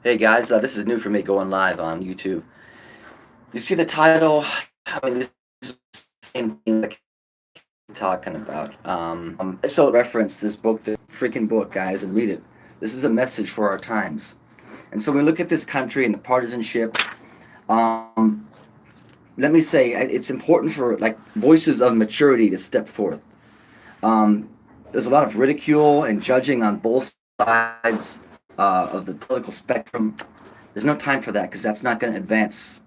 Hey guys, this is new for me going live on YouTube. You see the title? I mean, this is the same thing that I'm talking about. So reference this book, the freaking book, guys, and read it. This is a message for our times. And so we look at this country and the partisanship. Um, Let me say, it's important for like voices of maturity to step forth. Um, there's a lot of ridicule and judging on both sides of the political spectrum. There's no time for that because that's not going to advance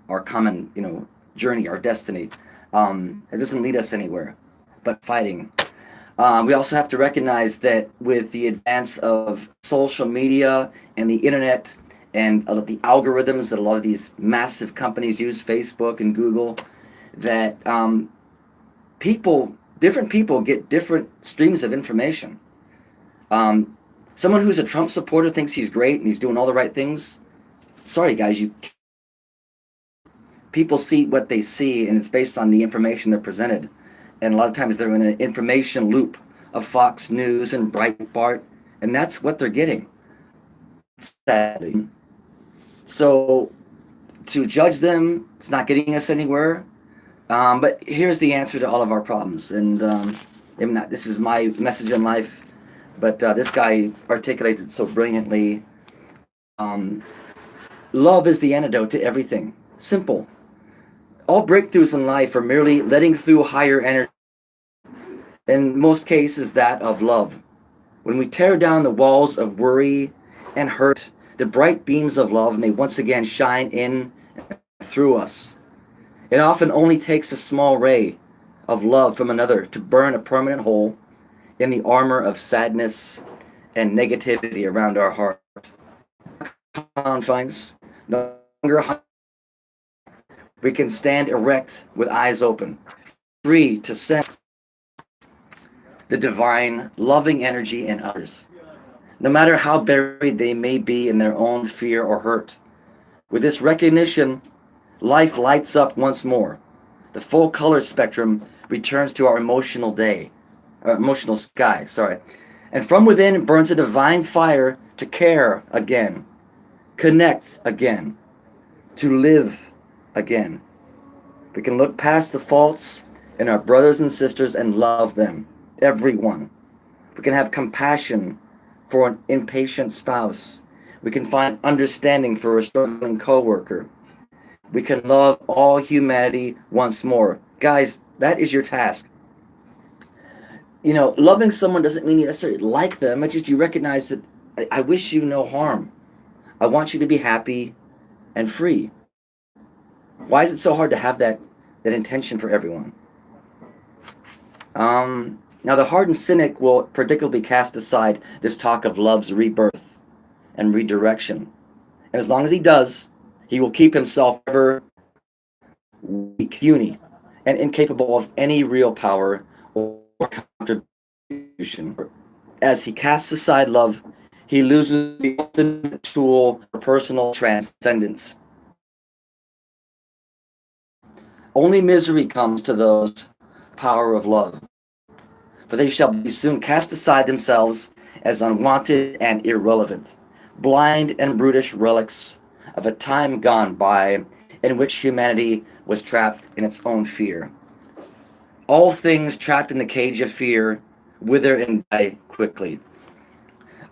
our common, journey, our destiny. It doesn't lead us anywhere, but fighting. We also have to recognize that with the advance of social media and the internet and the algorithms that a lot of these massive companies use, Facebook and Google, that different people get different streams of information. Um, Someone who's a Trump supporter thinks he's great and he's doing all the right things. Sorry, guys, you people see what they see, and it's based on the information they're presented. And a lot of times they're in an information loop of Fox News and Breitbart, and that's what they're getting, sadly. So to judge them, it's not getting us anywhere. But here's the answer to all of our problems. And this is my message in life, but this guy articulates it so brilliantly. Um, Love is the antidote to everything. Simple. All breakthroughs in life are merely letting through higher energy, in most cases that of love. When we tear down the walls of worry and hurt, the bright beams of love may once again shine in through us. It often only takes a small ray of love from another to burn a permanent hole in the armor of sadness and negativity around our heart. Confines, no longer we can stand erect with eyes open, free to sense the divine, loving energy in others, no matter how buried they may be in their own fear or hurt. With this recognition, life lights up once more. The full color spectrum returns to our emotional sky, sorry. And from within burns a divine fire to care again, connect again, to live again. We can look past the faults in our brothers and sisters and love them, everyone. We can have compassion for an impatient spouse. We can find understanding for a struggling coworker. We can love all humanity once more. Guys, that is your task. Loving someone doesn't mean you necessarily like them. It's just you recognize that I wish you no harm. I want you to be happy and free. Why is it so hard to have that intention for everyone? Now, the hardened cynic will predictably cast aside this talk of love's rebirth and redirection. And as long as he does, he will keep himself ever weak, puny, and incapable of any real power or contribution. As he casts aside love, he loses the ultimate tool for personal transcendence. Only misery comes to those power of love, for they shall be soon cast aside themselves as unwanted and irrelevant, blind and brutish relics of a time gone by in which humanity was trapped in its own fear. All things trapped in the cage of fear wither and die quickly.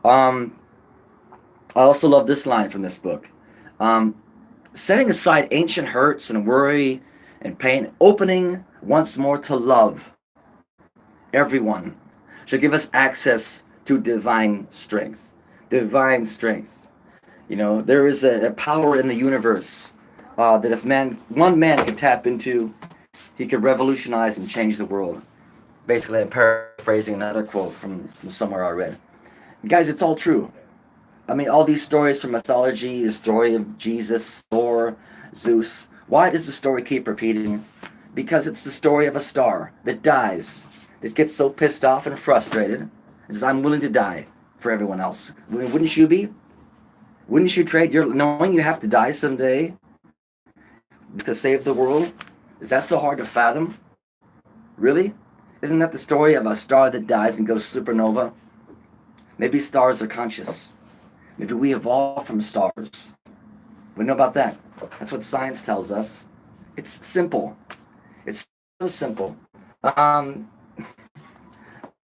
Um, I also love this line from this book. Um, Setting aside ancient hurts and worry and pain, opening once more to love everyone shall give us access to divine strength. Divine strength. There is a power in the universe that if one man could tap into, he could revolutionize and change the world. Basically, I'm paraphrasing another quote from somewhere I read. Guys, it's all true. I mean, all these stories from mythology, the story of Jesus, Thor, Zeus. Why does the story keep repeating? Because it's the story of a star that dies, that gets so pissed off and frustrated, and says, I'm willing to die for everyone else. Wouldn't you be? Wouldn't you trade your knowing you have to die someday to save the world? Is that so hard to fathom? Really? Isn't that the story of a star that dies and goes supernova? Maybe stars are conscious. Maybe we evolved from stars. We know about that. That's what science tells us. It's simple. It's so simple. Um,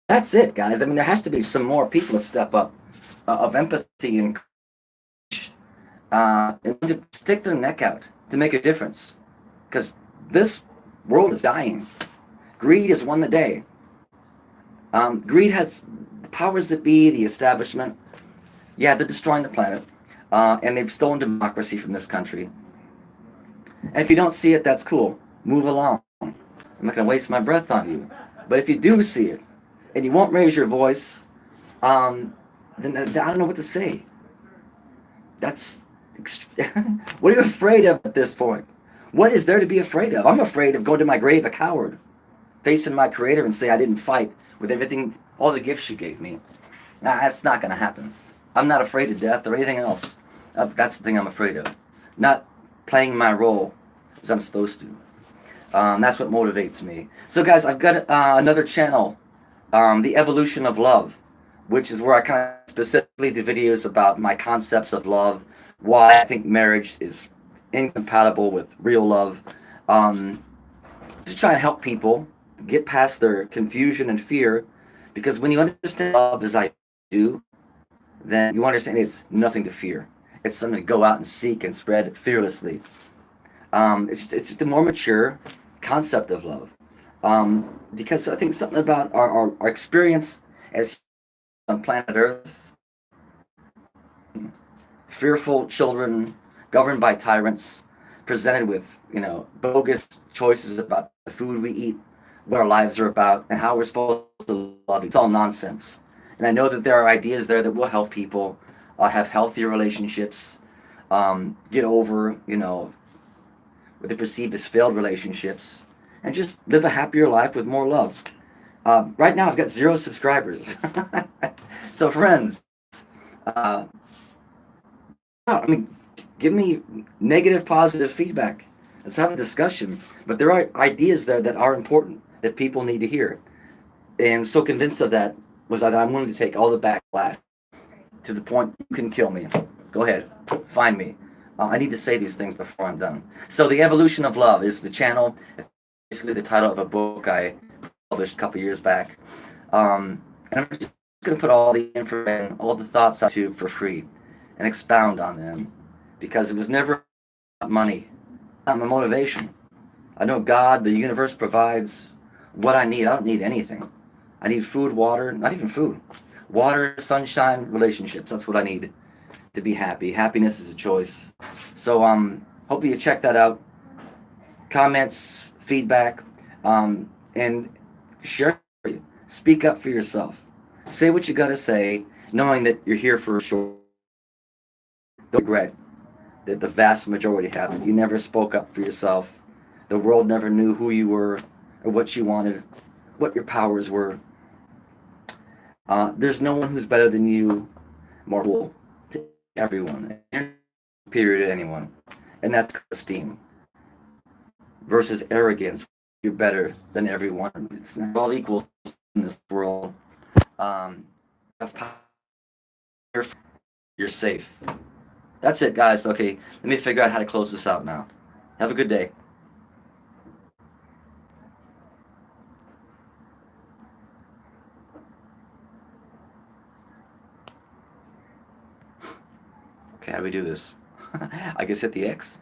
that's it, guys. I mean, there has to be some more people to step up of empathy and to stick their neck out to make a difference. Because this world is dying. Greed has won the day. Greed has the powers that be, the establishment. Yeah, they're destroying the planet. And they've stolen democracy from this country. And if you don't see it, that's cool. Move along. I'm not going to waste my breath on you. But if you do see it, and you won't raise your voice, then I don't know what to say. That's what are you afraid of at this point? What is there to be afraid of? I'm afraid of going to my grave a coward, facing my creator and say I didn't fight with everything, all the gifts you gave me. Nah, that's not going to happen. I'm not afraid of death or anything else. That's the thing I'm afraid of. Not playing my role as I'm supposed to. That's what motivates me. So guys, I've got another channel, The Evolution of Love, which is where I kind of specifically do videos about my concepts of love, why I think marriage is incompatible with real love. Just trying to help people get past their confusion and fear, because when you understand love as I do, then you understand it's nothing to fear. It's something to go out and seek and spread fearlessly. It's just a more mature concept of love. Because I think something about our experience as on planet Earth, fearful children governed by tyrants, presented with, bogus choices about the food we eat, what our lives are about, and how we're supposed to love. It's all nonsense. And I know that there are ideas there that will help people have healthier relationships, get over, what they perceive as failed relationships, and just live a happier life with more love. Right now, I've got 0 subscribers. So, friends, give me negative, positive feedback. Let's have a discussion. But there are ideas there that are important that people need to hear. And so convinced of that was that I'm willing to take all the backlash to the point you can kill me. Go ahead, find me. I need to say these things before I'm done. So The Evolution of Love is the channel. It's basically the title of a book I published a couple years back. And I'm just going to put all the information, all the thoughts on YouTube for free and expound on them, because it was never about money, not my motivation. I know God, the universe, provides what I need. I don't need anything. I need food, water, not even food. Water, sunshine, relationships. That's what I need to be happy. Happiness is a choice. So hopefully you check that out. Comments, feedback, and share. Speak up for yourself. Say what you got to say, knowing that you're here for a short. Don't regret that the vast majority have. You never spoke up for yourself. The world never knew who you were or what you wanted, what your powers were. There's no one who's better than you, more equal to everyone, superior to anyone. And that's esteem versus arrogance. You're better than everyone. It's not all equal in this world. You're safe. That's it, guys. Okay, let me figure out how to close this out now. Have a good day. Okay, how do we do this? I guess hit the X.